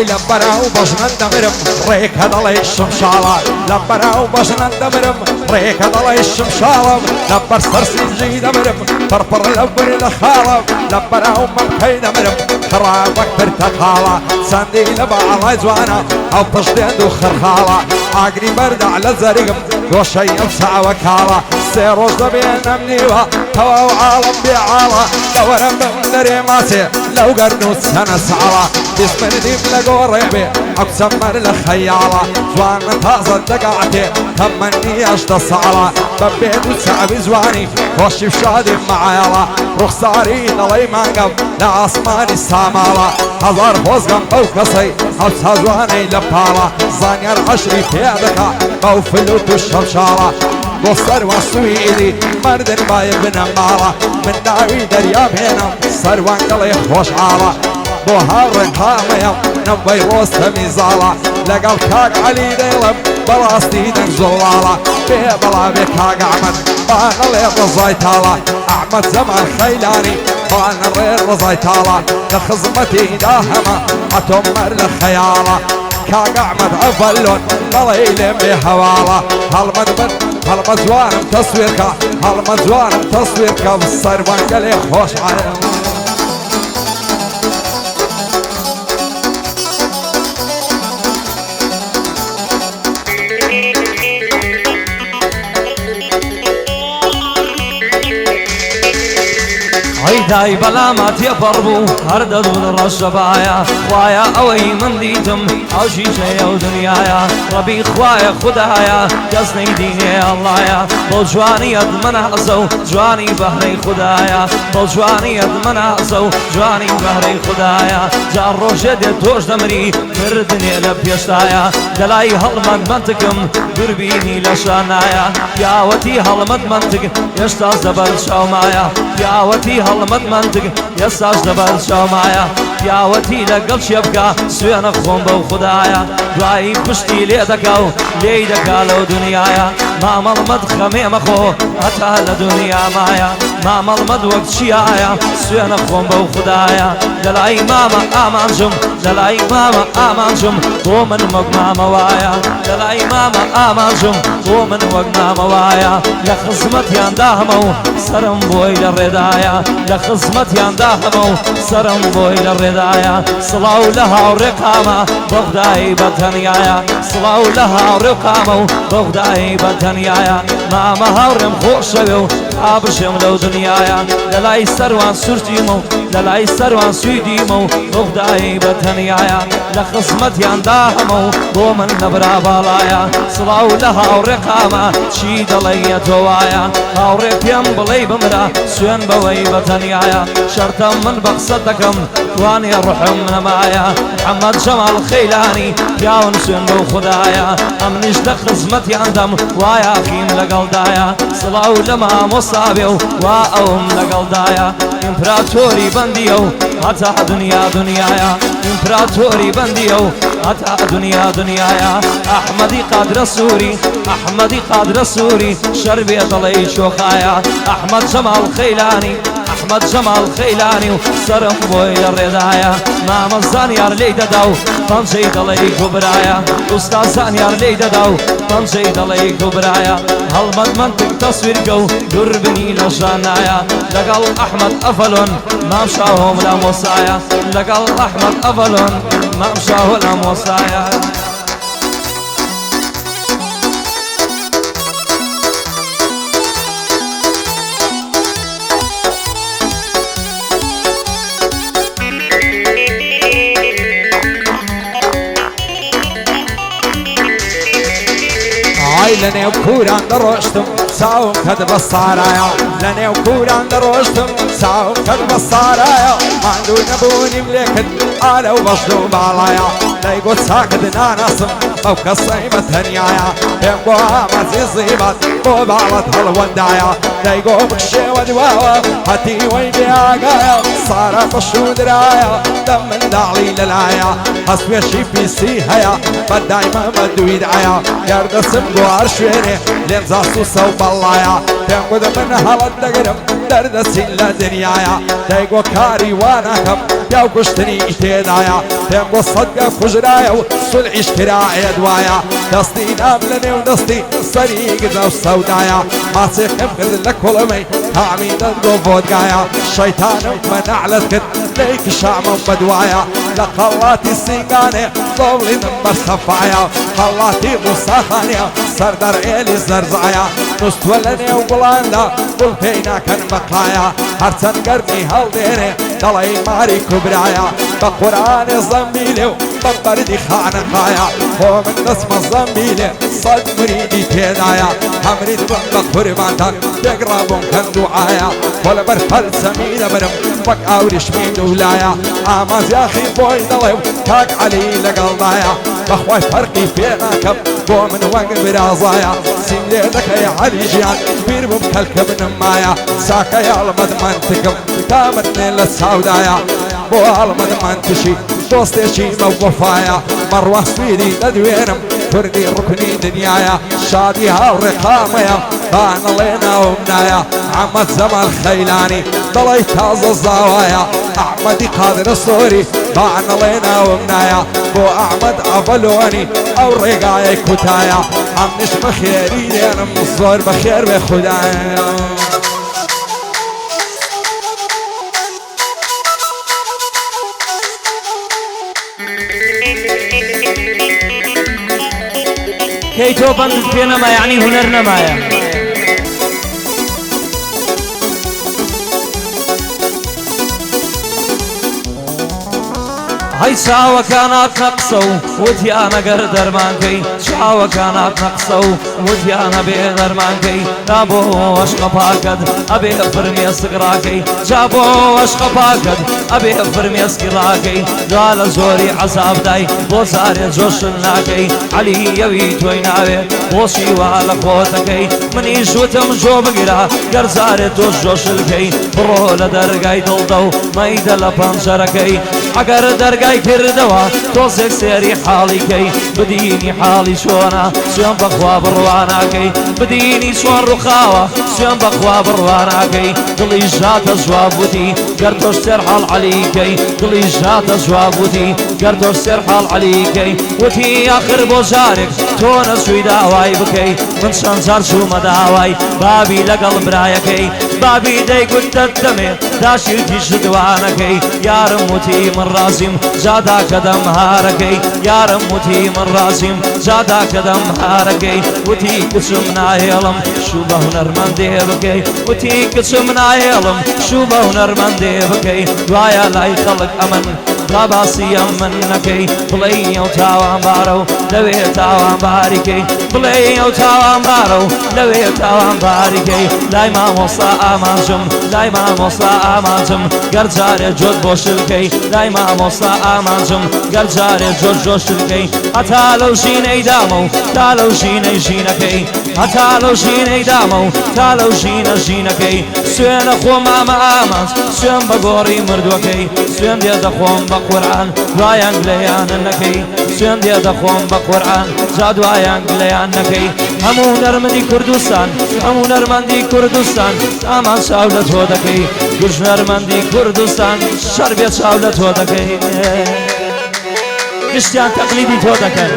ئای لە بەراو بەژنەن دەمرم ڕێکە دەڵێ شمشاڵە لە بەراو بەژنەن دەمرم ڕێکە دەڵێ شمشاڵم لە بەر سەرسینجی دەمرم پڕپڕ لە بر لە خاڵم لە بەراو مەمکەی دەمرم خڕاوەک پرتەقاڵە چەندی لە باڵای جوانە ئەو پشتێند و خڕخاڵە ئاگری بەردە لە زەریگم گۆشەی ئەم چاوە کاڵە سێ ڕۆژ دەبێنم نیوە تەواو عاڵم بێعاڵە لەوەرم بم لەرێ ماچێ لەو گەرن و چەنە ساڵە بیسمردیم لە گۆڕێ بێ ئەو چەمەر لە خەیاڵە جوانە تازە دەگاتێ تەمەنی هەشتە ساڵە بە بێت و چاوی جوانی خۆشی شادی مەعاڵە ڕوخساری دەڵێی مانگەم لە ئاسمانی ساماڵە هەزار خۆزگەم ئەو کەسەی ئەو چاجوانەی لە پاڵە زانیار عەشری پێ دەکا بەو فلوت و شەمشاڵە بۆ سەروان سوئیدی مەردن باە بنە ماڵە من ناوی دەریام هێنم سەروان دەڵێ خۆشحاڵە بۆ هاوڕێن هامەیەم نەبەی ڕۆستەمی زاڵە لەگەڵ کاک عەلی دەیڵم بەڕاستی دەنگ زۆڵاڵە بێ بەڵاوێ کاک ئەحمەد بانەڵێ ڕزای تاڵە ئەحمەد زەمان خەیلانی بانەڕێ ڕزای تاڵە لە خزمەتیدا هەمە ئەتۆم مەر لە خەیاڵە کاک ئەحمەد ئەڤەلۆن بەڵێ لێم بێ هەواڵە هەڵمەد بن هەڵمە جوانم تەسوێرکە هەڵمە جوانم تەسوێرکە سەروان گەلێ خۆشحاڵە دای بەلامە تێپەڕبوو هەر دەدون ڕەشەبایە خوایە ئەوەی من دیتم ئەو شیشەیە و دنیایە ڕەبی خوایە خودایە کەس نەیدینێ ئەڵڵایە بۆ جوانیەت من حەزە و جوانی بەهرەی خودایە بۆ جوانیەت من حەزە و جوانی بەهرەی خودایە جا ڕۆژێ دێت تۆش دەمری مردنێ لە پێشتایە دەلای هەڵمەند منتکم دووربینی لە شانایە پیاوەتی هەڵمەند منتک هێشتاش دەبەر چاومایە پیاوەتی هەڵمەند منتک ئێستاش دەبەر چاومایە پیاوەتی لەگەڵ چێ بکە سوێنە خۆم بەو خودایە دوایی پشتی لێ دەکا و لێی دەکا لەو دنیایە مامەڵمەد خەمێ مەخۆ هەتا لە دنیا مایە مامەڵمەد وەک چیایە سوێنە خۆم بەو خودایە دەلای مامە ئامانجم دەلای مامە ئامانجم بۆ من وەک مامەوایە دەلای مامە ئامانجم بۆ من وەک مامەوایە لە خزمەتیاندا هەمە و سرم بۆی لە ڕێدایە لە خزمەتیاندا هەمە و سرم بۆی لە ڕێدایە سڵاو لە هاوڕێقامە بۆ خودایی بەتەنیایە سڵاو لە هاوڕێقامە و بۆ خودایی بەتەنیایە مامە هاوڕێم خۆشەوێ و ئابژێم لەو دنیایە لەلای سەروان سوورتیمە و لەلای سەروان سویدیمە و بۆ خودایی بەتەنیایە لە خزمەتیاندا هەمە و بۆ من لە برا باڵایە سڵاو لە هاوڕێقامە چی دەڵێیە تۆ وایە هاوڕێ پێم بڵێ بمرە سوێن بەوەی بەتەنیایە شەرتە من بە قسەت دەکەم توانێ ڕوحم نەمایە محەممەد جەماڵ خەیلانی پیاون سوێن بەو خودایە ئەمنیش لە خزمەتیاندەم وایە ئەخیم لەگەڵدایە سڵاو لە مامۆستا بێ و وا ئەوم لەگەڵدایە ئیمپراتۆری بەندیە و هەتا دنیا دنیایە ئیمپراتۆری بەندیە و هەتا دنیا دنیایە ئەحمەدی قادرە سووری ئەحمەدی قادرە سووری شەر بێ دەڵێی شۆخایە ئەحمەد جەماڵ خەیلانی ئەحمەد جەماڵ خەیلانی و سەرم بۆی لە ڕێدایە مامە زانیار لێی دەدا و پەنجەی دەڵێی کوبرایە ئوستا زانیار لێی دەدا و پەنجەی دەڵێی کوبرایە هەڵمەد منتک تەسویرکە و دووربنی لە ژانایە لەگەڵ ئەحمەد ئەڤەلۆن مام شاهۆم لە مۆسایە لەگەڵ ئەحمەد ئەڤەلۆن مام شاهۆ لە مۆسایە لە نێو کوران دەڕۆشتم چاوم کەت بە سارایە لە نێو کوران دەڕۆشتم چاوم کەت بە سارایە ماندوو نەبوونیم لێکت ئالە و بەشت و باڵایە دەی گۆ چاکت ناناسم ئەو کەسەی بەتەنیایە پێم بۆ ئامەزی زیبەت بۆ باڵەت هەڵوەندایە دەی گۆ بکشێوە دواوە هەتی وەی بێئاگایە سارە بەشودرایە دەم منداڵی لەلایە هەسوێشی پیسی هەیە بە دایمە مەدووی دایە گەردەسم گوار شوێنێ لێم زاست و سەو بەڵایە پێم گوتە من هەڵەت دەگرم دەردەچین لە دنیایە دەیگۆ کاری وا ناکەم یا و کوشتنی تێدایە پێم بۆ سەدگە کوژرایە و سولحیش کرایە دوایە دەستی نام لە نێو دەستی سەری گرە و سەودایە ماچێکم کرد لە کوڵەمەی تامی دەنگۆ بۆدگایە شەیتانم مەنەعلت کرد لەیک شامم بەدوایە لە قەڵاتی سیگانێ دڵی من بەرسەفایە قەڵاتی موساخانێ سەردەر ئێلی زەرزایە نوستوە لە نێو گوڵاندا گوڵ پێی ناکەن بەقایە هەرچەند گەرمی هەڵدێنێ دەڵی ماری کوبرایە بە قورئانێ زەمبیلێ و بە بەردی خانەقایە خۆ من دەچمە زەمبیلێ سەد مریدی تێدایە هەمرید بم بە قوربانتان تێگڕابووم کەند دوعایە خۆ لەبەر پەلچەمی دەبرم وەک ئاوریشمی دولایە ئامازیاخی بۆی دەڵێ و کاک عەلی لەگەڵدایە بەخوای فەرقی پێ ناکەم بۆ من وەک برازایە سیم لێ دەکەی عەلی ژیان بیر بووم کەلکە بنم مایە چاکە هەڵمەد منتکم تامتنێ لە چاودایە بۆ هەڵمەد منتشی دۆستێکی بەوەفایە مەڕوا سویری دەدوێنم کوردی ڕوکنی دنیایە شادی هاوڕێقامەیە بانەڵێ ناوم نایە ئەحمەد زەمال خەیلانی دەڵی تازە زاوایە ئەحمەدی قادرە سۆری بانەڵێ ناوم نایە بۆ ئەحمەد ئەڤەلۆنی ئەو ڕێگایە کوتایە ئەمنیش بەخێری دێنم زۆر بەخێر بێ خودایە كي تو بندت فينا ما يعني هنرنا مايا هاي ساوە کانات نەقسە و وتیانە گەر دەرمانکەی چاوە کانات نەقسە و وتیانە بێ دەرمانکەی دا بۆ عەشقە پاکەت ئەبێ فرمێسک ڕاکەی جا بۆ عەشقە پاکەت ئەبێ فرمێسکی ڕاکەی دوا لە زۆری عەزابدای بۆ زارێ جۆشن ناکەی عەلی یەوی تۆی ناوێت بۆچی وا لە خۆتەکەی منیش وتم جۆ بگرە گەر زارێ تۆش جۆشلکەی بڕۆ لە دەرگای دڵدە و مەیدە لە پەنجەرەکەی ئەگەر دەرگای کردەوە تۆزێک سێری حاڵیکەی بدینی حاڵی چۆنە سوێن بەخوا بڕواناکەی بدینی چۆن ڕووخاوە سوێن بەخوا بڕواناکەی دڵی ژاتە جواب وتی گەر تۆش سێر حاڵ عەلیکەی دڵی ژاتە جواب وتی گەر تۆش سێر حاڵ عەلیکەی وتی ئاخر بۆ جارێک تۆ نەچووی داوای بکەی من چەند جار چوومە داوای بابی لەگەڵ برایەکەی بابی دەیگوت دەتدەمێ داشیرتی شدوانەکەی یارم وتی من ڕازیم جادا کەدەم هارەکەی یارم وتی من ڕازیم جادا کەدەم هارەکەی وتی کچم ناهێڵم شوو بە هونەرمەندێ بکەی وتی کچم ناهێڵم شوو بە هونەرمەندێ بکەی دوایە لای خەڵک ئەمن تا باسیەم من نەکەی بڵێ ئەو تاوان بارە و لەوێ تاوان باریکەی بڵێ ئەو تاوان بارە و لەوێ تاوان باریکەی لای مامۆستا ئامانجم لای مامۆستا ئامانجم گەر جارێ جۆت بۆ شلکەی لای مامۆستا ئامانجم گەر جارێ جۆت جۆ شلکەی هەتا لەو ژینەی دامە و تا لەو ژینەی ژینەکەی هەتا لەو ژینەی دامە و تا لەو ژینە ژینەکەی سوێنە خۆم ئامە ئامانج سوێن بە گۆڕی مردووەکەی سوێن دێ دەخۆم بە قورئان دوایان گلەیانە نەکەی سوێن دێ دەخۆم بە قورئان جا دوایان گلەیان نەکەی هەموو نەرمەندی کوردستان هەموو نەرمەندی کوردستان ئامان چاو لە تۆ دەکەی گوژ نەرمەندی کوردستان شەر بێ چاو لە تۆ دەکەی گشتیان تەقلیدی تۆ دەکەن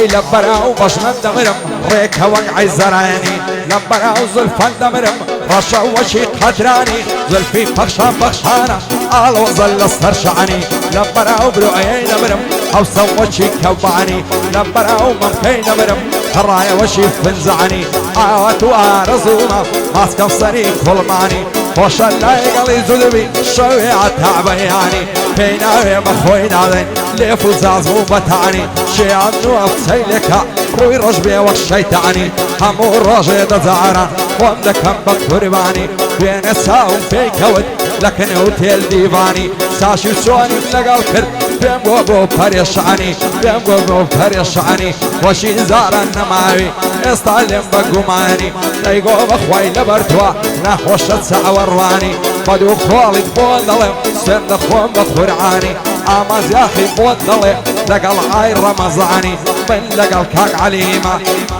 هاي لبراو بشنا دمرم ريك وقع عزراني لبراو زلفان دمرم رشا وشي قدراني زلفي بخشان بخشانا آل وظل السرشعني لبراو برؤيي دمرم حوصا وشي كوباني لبراو ممكي دمرم هرايا وشي فنزعني آوات وآرزونا ماسكا صريق كلماني خوش اللاي قلي زدبي شوي عتعبياني بيناوي مخوينا ذين ليفو زازمو بتعني شيعان نوف سيلكا روي رجبي والشيطاني همو الرجي دزارا وامدكم بقرباني بين الساوم في كود لكن اوتيل ديفاني ساشی و چۆنیم لەگەڵ کرد پێم بۆ پەرێشانی پێم بۆ پەرێشانی وەشی زاران نەماوی ئێستا لێم بە گومانی دەیگۆ بەخوای لەبەر تۆ نەخۆشە چاوەڕوانی بەدوو خۆڵیت بۆ دەڵێم سوێن دەخۆم بە قورعانی ئامازیاخی بۆ دەڵێ لەگەڵ ئای ڕەمەزانی من لەگەڵ کاک عەلیمە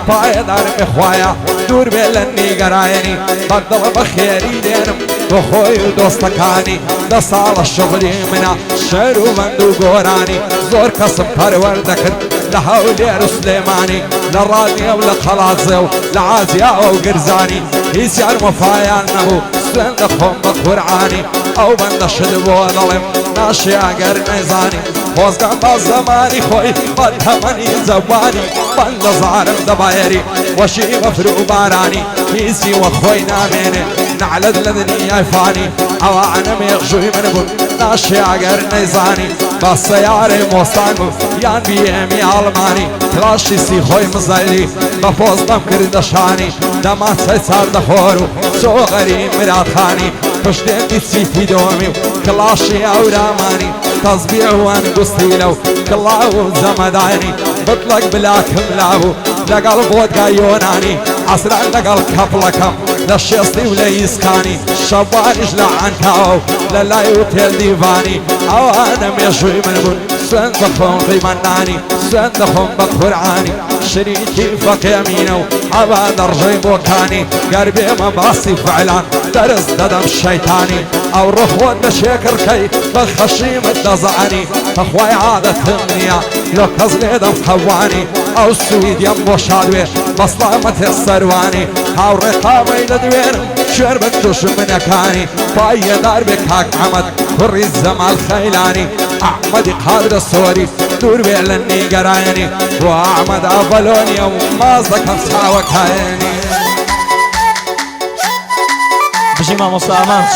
پایەدارم بخوایە دوور بێ لە نیگەرایەنی بەدڵە بە خێری دێنم بۆ خۆی و دۆستەکانی دە ساڵە شغلی منە شەر و بەند و گۆرانی زۆر کەسم پەروەردەکرد لە هەولێر و سلێمانی لە ڕادیە و لە قەڵازێ و لە عازیاوە و گرزانی هیچیان وەفایان نەبوو سوێن دەخۆم بە قورعانی ئەو بەندە شت بۆ دەڵێم ناشێ ئەگەر نەیزانی خۆزگان بە زەمانی خۆی بە تەمەنی جەوانی بەندە زارم دەبایەری وەشی بەفر و بارانی هیچی وە خۆی نامێنێ نعلت لە دنیای فانی ئەوانە مێغژووی من بوون ناشێ ئەگەر نەیزانی بە سەیارەی مۆستان بوو یان بیئێمی ئاڵمانی کلاشیسی خۆی مزەلی بە پۆزدەم کردە شانی دەماچەی چاردەخۆر و چۆغەری مراتخانی پشتێکی چیتی دۆمی و کلاشی ئەورامانی تەزبیع و ئەنگوستیلە و کڵاو و جەمەدانی بتڵک بلاکم لابوو لەگەڵ بۆدگای یۆنانی عەسران لەگەڵ کەپڵەکەم لە شێستی و لە ئیسکانی شەوانیش لە عەنکاوە و لە لای ئوتێل دیڤانی ئەوانە مێژووی من بوون سوێن دەخۆم ڕیمەندانی سوێن دەخۆم بە قورعانی شریکی فەقێمینە و ئەوا دەڕژەی بۆکانی گەر بێمە باسی فعلان دەرز دەدەم شەیتانی ئەو ڕۆخۆت لە شێکڕکەی بە خەشیمت دەزانی بەخوای عادەتم نییە لە کەس لێدەم خەوانی ئەو سویدیم بۆ شادوێ بەسڵامەتێ سەروانی هاوڕێقامەی لە دوێنم شوێر بن دوژمنەکانی پایەدار بێ کاک عەمەد کوڕی زەمال خەیلانی ئەحمەدی قادرە سۆری دوور بێ لە نیگەرایەنی بۆ ئەحمەد ئەڤەلۆنیە و ماز دەکەم چاوەکایەنی بژی مامۆستا ئامانچ